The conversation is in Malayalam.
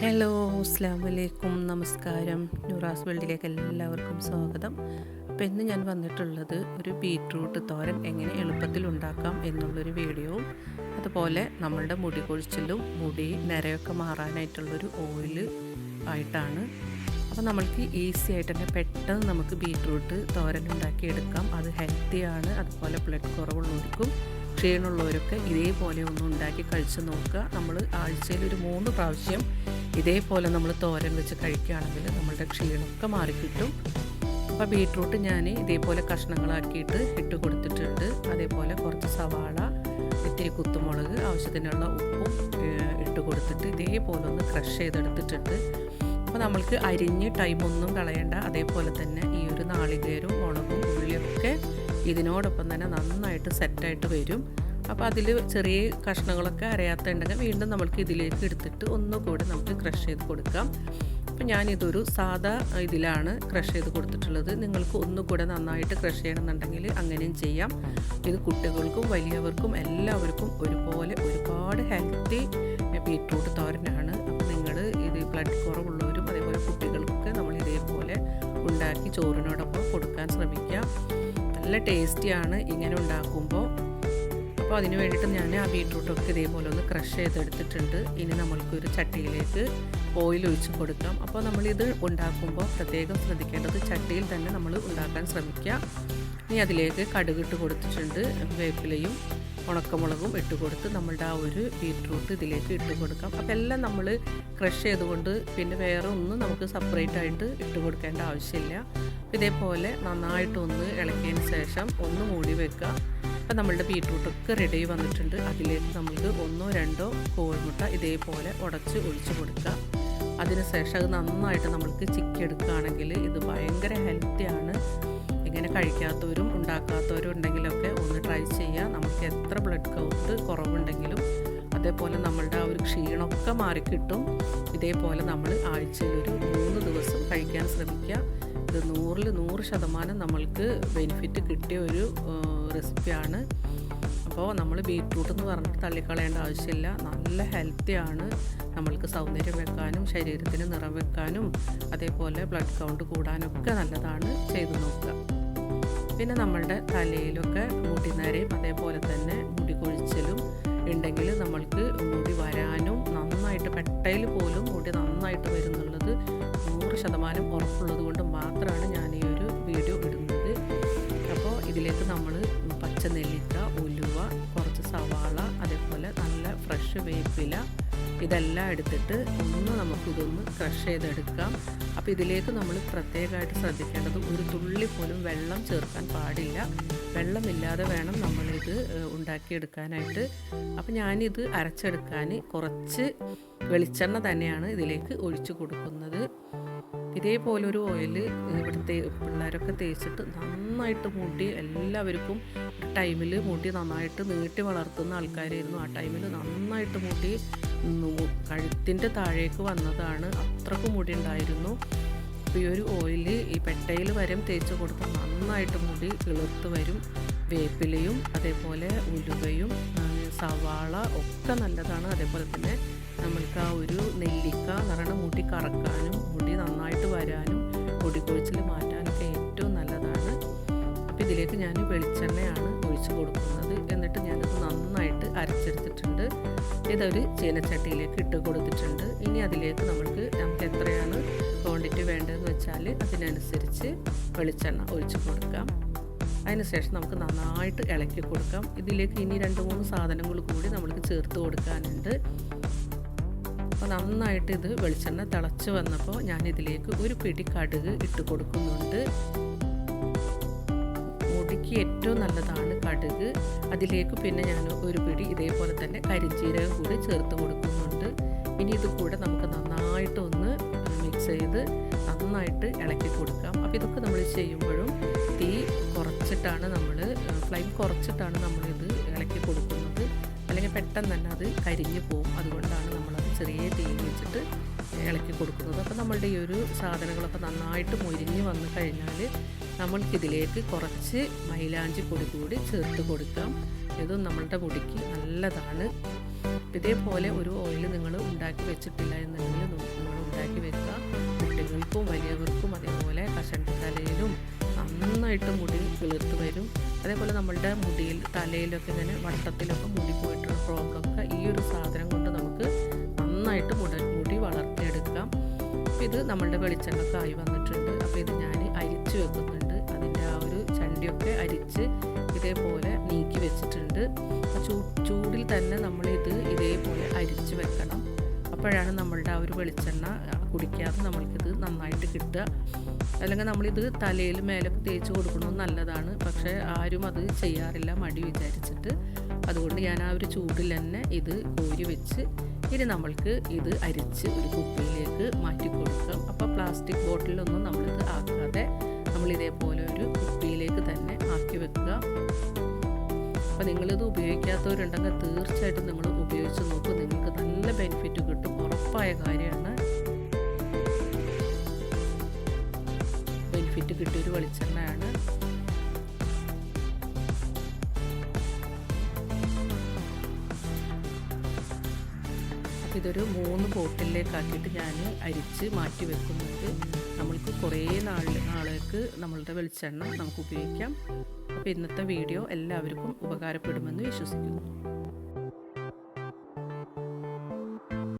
ഹലോ, അസ്സലാമു അലൈക്കും, നമസ്കാരം. നൂറാസ് വേൾഡിലേക്ക് എല്ലാവർക്കും സ്വാഗതം. അപ്പോൾ ഇന്ന് ഞാൻ വന്നിട്ടുള്ളത് ഒരു ബീറ്റ്റൂട്ട് തോരൻ എങ്ങനെ എളുപ്പത്തിൽ ഉണ്ടാക്കാം എന്നുള്ളൊരു വീഡിയോവും അതുപോലെ നമ്മളുടെ മുടി കൊഴിച്ചിലും മുടി നിരയൊക്കെ മാറാനായിട്ടുള്ളൊരു ഓയിൽ ആയിട്ടാണ്. അപ്പോൾ നമ്മൾക്ക് ഈസി ആയിട്ട് തന്നെ പെട്ടെന്ന് നമുക്ക് ബീറ്റ്റൂട്ട് തോരൻ ഉണ്ടാക്കിയെടുക്കാം. അത് ഹെൽത്തിയാണ്. അതുപോലെ ബ്ലഡ് കുറവുള്ളവർക്കും ക്ഷീണമുള്ളവരൊക്കെ ഇതേപോലെ ഒന്ന് ഉണ്ടാക്കി കഴിച്ച് നോക്കുക. നമ്മൾ ആഴ്ചയിൽ ഒരു 3 പ്രാവശ്യം ഇതേപോലെ നമ്മൾ തോരൻ വെച്ച് കഴിക്കുകയാണെങ്കിൽ നമ്മളുടെ ക്ഷീണമൊക്കെ മാറിക്കിട്ടും. അപ്പോൾ ബീറ്റ്റൂട്ട് ഞാൻ ഇതേപോലെ കഷ്ണങ്ങളാക്കിയിട്ട് ഇട്ട് കൊടുത്തിട്ടുണ്ട്. അതേപോലെ കുറച്ച് സവാള, ഇത്തിരി കുത്തുമുളക്, ആവശ്യത്തിനുള്ള ഉപ്പും ഇട്ട് കൊടുത്തിട്ട് ഇതേപോലെ ഒന്ന് ക്രഷ് ചെയ്തെടുത്തിട്ടുണ്ട്. അപ്പോൾ നമ്മൾക്ക് അരിഞ്ഞ് ടൈമൊന്നും കളയണ്ട. അതേപോലെ തന്നെ ഈ ഒരു നാളികേരവും മുളകും ഉള്ളിയൊക്കെ ഇതിനോടൊപ്പം തന്നെ നന്നായിട്ട് സെറ്റായിട്ട് വരും. അപ്പോൾ അതിൽ ചെറിയ കഷ്ണങ്ങളൊക്കെ അരയാത്തുണ്ടെങ്കിൽ വീണ്ടും നമ്മൾക്ക് ഇതിലേക്ക് എടുത്തിട്ട് ഒന്നുകൂടി നമുക്ക് ക്രഷ് ചെയ്ത് കൊടുക്കാം. അപ്പോൾ ഞാനിതൊരു സാധാ ഇതിലാണ് ക്രഷ് ചെയ്ത് കൊടുത്തിട്ടുള്ളത്. നിങ്ങൾക്ക് ഒന്നുകൂടെ നന്നായിട്ട് ക്രഷ് ചെയ്യണമെന്നുണ്ടെങ്കിൽ അങ്ങനെയും ചെയ്യാം. ഇത് കുട്ടികൾക്കും വലിയവർക്കും എല്ലാവർക്കും ഒരുപോലെ ഒരുപാട് ഹെൽത്തി ബീറ്റ്റൂട്ട് തോരനാണ്. അപ്പോൾ നിങ്ങൾ ഇത് ബ്ലഡ് കുറവുള്ളവരും അതേപോലെ കുട്ടികൾക്കൊക്കെ നമ്മൾ ഇതേപോലെ ഉണ്ടാക്കി ചോറിനോടൊപ്പം കൊടുക്കാൻ ശ്രമിക്കുക. നല്ല ടേസ്റ്റിയാണ് ഇങ്ങനെ ഉണ്ടാക്കുമ്പോൾ. അപ്പോൾ അതിന് വേണ്ടിയിട്ട് ഞാൻ ആ ബീറ്റ്റൂട്ടൊക്കെ ഇതേപോലെ ഒന്ന് ക്രഷ് ചെയ്തെടുത്തിട്ടുണ്ട്. ഇനി നമ്മൾക്കൊരു ചട്ടിയിലേക്ക് ഓയിൽ ഒഴിച്ച് കൊടുക്കാം. അപ്പോൾ നമ്മളിത് ഉണ്ടാക്കുമ്പോൾ പ്രത്യേകം ശ്രദ്ധിക്കേണ്ടത് ചട്ടിയിൽ തന്നെ നമ്മൾ ഉണ്ടാക്കാൻ ശ്രമിക്കുക. ഇനി അതിലേക്ക് കടുകിട്ട് കൊടുത്തിട്ടുണ്ട്. വേപ്പിലയും ഉണക്കമുളകും ഇട്ട് കൊടുത്ത് നമ്മളുടെ ആ ഒരു ബീറ്റ്റൂട്ട് ഇതിലേക്ക് ഇട്ട് കൊടുക്കാം. അപ്പോൾ എല്ലാം നമ്മൾ ക്രഷ് ചെയ്തുകൊണ്ട് പിന്നെ വേറെ ഒന്നും നമുക്ക് സെപ്പറേറ്റ് ആയിട്ട് ഇട്ട് കൊടുക്കേണ്ട ആവശ്യമില്ല. ഇതേപോലെ നന്നായിട്ടൊന്ന് ഇളക്കിയതിന് ശേഷം ഒന്ന് മൂടി വെക്കുക. അപ്പോൾ നമ്മളുടെ ബീറ്റ്റൂട്ടൊക്കെ റെഡി വന്നിട്ടുണ്ട്. അതിലേക്ക് നമ്മൾക്ക് 1-2 കോഴിമുട്ട ഇതേപോലെ ഉടച്ച് ഒഴിച്ച് കൊടുക്കുക. അതിനുശേഷം അത് നന്നായിട്ട് നമ്മൾക്ക് ചിക്കി എടുക്കുകയാണെങ്കിൽ ഇത് ഭയങ്കര ഹെൽത്തിയാണ്. ഇങ്ങനെ കഴിക്കാത്തവരും ഉണ്ടാക്കാത്തവരും ഉണ്ടെങ്കിലൊക്കെ ഒന്ന് ട്രൈ ചെയ്യുക. നമുക്ക് എത്ര ബ്ലഡ് കൗണ്ട് കുറവുണ്ടെങ്കിലും അതേപോലെ നമ്മളുടെ ആ ഒരു ക്ഷീണമൊക്കെ മാറിക്കിട്ടും. ഇതേപോലെ നമ്മൾ ആഴ്ചയിൽ ഒരു 3 ദിവസം കഴിക്കാൻ ശ്രമിക്കുക. ഇത് 100% നമ്മൾക്ക് ബെനിഫിറ്റ് കിട്ടിയ ഒരു റെസിപ്പിയാണ്. അപ്പോൾ നമ്മൾ ബീറ്റ്റൂട്ട് എന്ന് പറഞ്ഞിട്ട് തള്ളിക്കളയേണ്ട ആവശ്യമില്ല. നല്ല ഹെൽത്തിയാണ്. നമ്മൾക്ക് സൗന്ദര്യം വെക്കാനും ശരീരത്തിന് നിറം വെക്കാനും അതേപോലെ ബ്ലഡ് കൗണ്ട് കൂടാനൊക്കെ നല്ലതാണ്. ചെയ്തു നോക്കുക. പിന്നെ നമ്മളുടെ തലയിലൊക്കെ മുടി നരയും അതേപോലെ തന്നെ മുടി കൊഴിച്ചിലും ഉണ്ടെങ്കിൽ നമ്മൾക്ക് മുടി വരാനും നന്നായിട്ട് പെട്ടയിൽ പോലും മുടി നന്നായിട്ട് വരുന്നുള്ളത് 100% ഉറപ്പുള്ളത് കൊണ്ട് മാത്രമാണ് ഞാൻ ഈ ഒരു വീഡിയോ ഇടുന്നത്. അപ്പോൾ ഇതിലേക്ക് നമ്മൾ പച്ച നെല്ലിക്ക, ഉലുവ, കുറച്ച് സവാള, അതേപോലെ നല്ല ഫ്രഷ് വേപ്പില ഇതെല്ലാം എടുത്തിട്ട് നമുക്കിതൊന്ന് ക്രഷ് ചെയ്തെടുക്കാം. അപ്പോൾ ഇതിലേക്ക് നമ്മൾ പ്രത്യേകമായിട്ട് ശ്രദ്ധിക്കേണ്ടത് ഒരു തുള്ളി പോലും വെള്ളം ചേർക്കാൻ പാടില്ല. വെള്ളമില്ലാതെ വേണം നമ്മളിത് ഉണ്ടാക്കിയെടുക്കാനായിട്ട്. അപ്പോൾ ഞാനിത് അരച്ചെടുക്കാൻ കുറച്ച് വെളിച്ചെണ്ണ തന്നെയാണ് ഇതിലേക്ക് ഒഴിച്ചു കൊടുക്കുന്നത്. ഇതേപോലൊരു ഓയിൽ ഇവിടുത്തെ പിള്ളേരൊക്കെ തേച്ചിട്ട് നന്നായിട്ട് മുടി എല്ലാവർക്കും ടൈമിൽ മുടി നന്നായിട്ട് നീട്ടി വളർത്തുന്ന ആൾക്കാരായിരുന്നു. ആ ടൈമിൽ നന്നായിട്ട് മുടി കഴുത്തിൻ്റെ താഴേക്ക് വന്നതാണ്. അത്രക്കും മുടി ഉണ്ടായിരുന്നു. അപ്പോൾ ഈ ഒരു ഓയിൽ ഈ പെട്ടയിൽ വരും തേച്ച് കൊടുത്താൽ നന്നായിട്ട് മുടി കിളിർത്ത് വരും. വേപ്പിലയും അതേപോലെ ഉലുവയും സവാള ഒക്കെ നല്ലതാണ്. അതേപോലെ തന്നെ നമ്മൾക്ക് ആ ഒരു നെല്ലിക്ക എന്ന് പറയുന്നത് മുടി കറക്കാനും മുടി നന്നായിട്ട് വരാനും മുടി കൊഴിച്ചിൽ മാറ്റാനൊക്കെ ഏറ്റവും നല്ലതാണ്. അപ്പോൾ ഇതിലേക്ക് ഞാൻ വെളിച്ചെണ്ണയാണ് ഒഴിച്ച് കൊടുക്കുന്നത്. എന്നിട്ട് ഞാനത് നന്നായിട്ട് അരച്ചെടുത്തിട്ടുണ്ട്. ഇതൊരു ചീനച്ചട്ടിയിലേക്ക് ഇട്ട് കൊടുത്തിട്ടുണ്ട്. ഇനി അതിലേക്ക് നമുക്ക് എത്രയാണ് ക്വാണ്ടിറ്റി വേണ്ടതെന്ന് വെച്ചാൽ അതിനനുസരിച്ച് വെളിച്ചെണ്ണ ഒഴിച്ച് കൊടുക്കാം. അതിനുശേഷം നമുക്ക് നന്നായിട്ട് ഇളക്കി കൊടുക്കാം. ഇതിലേക്ക് ഇനി 2-3 സാധനങ്ങൾ കൂടി നമ്മൾക്ക് ചേർത്ത് കൊടുക്കാനുണ്ട്. അപ്പോൾ നന്നായിട്ട് ഇത് വെളിച്ചെണ്ണ തിളച്ച് വന്നപ്പോൾ ഞാനിതിലേക്ക് ഒരു പിടി കടുക് ഇട്ട് കൊടുക്കുന്നുണ്ട്. മുടിക്ക് ഏറ്റവും നല്ലതാണ് കടുക്. അതിലേക്ക് പിന്നെ ഞാൻ ഒരു പിടി ഇതേപോലെ തന്നെ കരിഞ്ജീരകം കൂടി ചേർത്ത് കൊടുക്കുന്നുണ്ട്. ഇനി ഇത് കൂടെ നമുക്ക് നന്നായിട്ടൊന്ന് മിക്സ് ചെയ്ത് നന്നായിട്ട് ഇളക്കി കൊടുക്കാം. അപ്പോൾ ഇതൊക്കെ നമ്മൾ ചെയ്യുമ്പോഴും തീ കുറച്ചിട്ടാണ് ഫ്ലെയിം കുറച്ചിട്ടാണ് നമ്മളിത് ഇളക്കി കൊടുക്കുന്നത്. അല്ലെങ്കിൽ പെട്ടെന്ന് തന്നെ അത് കരിഞ്ഞു പോകും. അതുകൊണ്ടാണ് നമ്മളത് ചെറിയ തീ വെച്ചിട്ട് ഇളക്കി കൊടുക്കുന്നത്. അപ്പോൾ നമ്മളുടെ ഈ ഒരു സാധനങ്ങളൊക്കെ നന്നായിട്ട് മൊരിഞ്ഞ് വന്നു കഴിഞ്ഞാൽ നമ്മൾക്കിതിലേക്ക് കുറച്ച് മൈലാഞ്ചി പൊടി കൂടി ചേർത്ത് കൊടുക്കാം. ഇതും നമ്മളുടെ മുടിക്ക് നല്ലതാണ്. ഇതേപോലെ ഒരു ഓയിൽ നിങ്ങൾ ഉണ്ടാക്കി വെച്ചിട്ടില്ല എന്നുണ്ടെങ്കിൽ ആക്കി വെക്കുക. കുട്ടികൾക്കും വലിയവർക്കും അതേപോലെ കഷണ്ടി തലയിലും നന്നായിട്ട് മുടി കിളിർത്ത് വരും. അതേപോലെ നമ്മളുടെ മുടിയിൽ തലയിലൊക്കെ ഇങ്ങനെ വട്ടത്തിലൊക്കെ മുടി പോയിട്ടുള്ള പ്രോബ്ലമൊക്കെ ഈ ഒരു സാധനം കൊണ്ട് നമുക്ക് നന്നായിട്ട് മുടി വളർത്തിയെടുക്കാം. ഇത് നമ്മളുടെ വെളിച്ചെണ്ണൊക്കെ ആയി വന്നിട്ടുണ്ട്. അപ്പോൾ ഇത് ഞാൻ അരിച്ച് വെക്കുന്നുണ്ട്. അതിൻ്റെ ആ ഒരു ചണ്ടിയൊക്കെ അരിച്ച് ഇതേപോലെ നീക്കി വെച്ചിട്ടുണ്ട്. ചൂടിൽ തന്നെ നമ്മളിത് ഇതേപോലെ അരിച്ച് വെക്കണം. അപ്പോഴാണ് നമ്മളുടെ ആ ഒരു വെളിച്ചെണ്ണ കുടിക്കാതെ നമ്മൾക്കിത് നന്നായിട്ട് കിട്ടുക. അല്ലെങ്കിൽ നമ്മളിത് തലയിൽ മേലൊക്കെ തേച്ച് കൊടുക്കണമെന്ന് നല്ലതാണ്, പക്ഷേ ആരും അത് ചെയ്യാറില്ല മടി വിചാരിച്ചിട്ട്. അതുകൊണ്ട് ഞാൻ ആ ഒരു ചൂടിൽ തന്നെ ഇത് കോരി വെച്ച് ഇനി നമ്മൾക്ക് ഇത് അരിച്ച് ഒരു കുപ്പിയിലേക്ക് മാറ്റി കൊടുക്കാം. അപ്പോൾ പ്ലാസ്റ്റിക് ബോട്ടിലൊന്നും നമ്മളിത് ആക്കാതെ നമ്മളിതേപോലെ ഒരു കുപ്പിയിലേക്ക് തന്നെ ആക്കി വെക്കുക. അപ്പോൾ നിങ്ങളിത് ഉപയോഗിക്കാത്തവരുണ്ടെങ്കിൽ തീർച്ചയായിട്ടും നിങ്ങൾ ഉപയോഗിച്ച് നോക്കും. നിങ്ങൾക്ക് നല്ല ബെനിഫിറ്റ് കിട്ടും, ഉറപ്പായ കാര്യമാണ്. ബെനിഫിറ്റ് കിട്ടിയൊരു വെളിച്ചെണ്ണയാണ്. ഇതൊരു 3 ബോട്ടിലേക്കാക്കിയിട്ട് ഞാൻ അരിച്ച് മാറ്റി വെക്കുന്നുണ്ട്. നമ്മൾക്ക് കുറേ നാളേക്ക് നമ്മളുടെ വെളിച്ചെണ്ണ നമുക്ക് ഉപയോഗിക്കാം. അപ്പോൾ ഇന്നത്തെ വീഡിയോ എല്ലാവർക്കും ഉപകാരപ്പെടുമെന്ന് വിശ്വസിക്കുന്നു.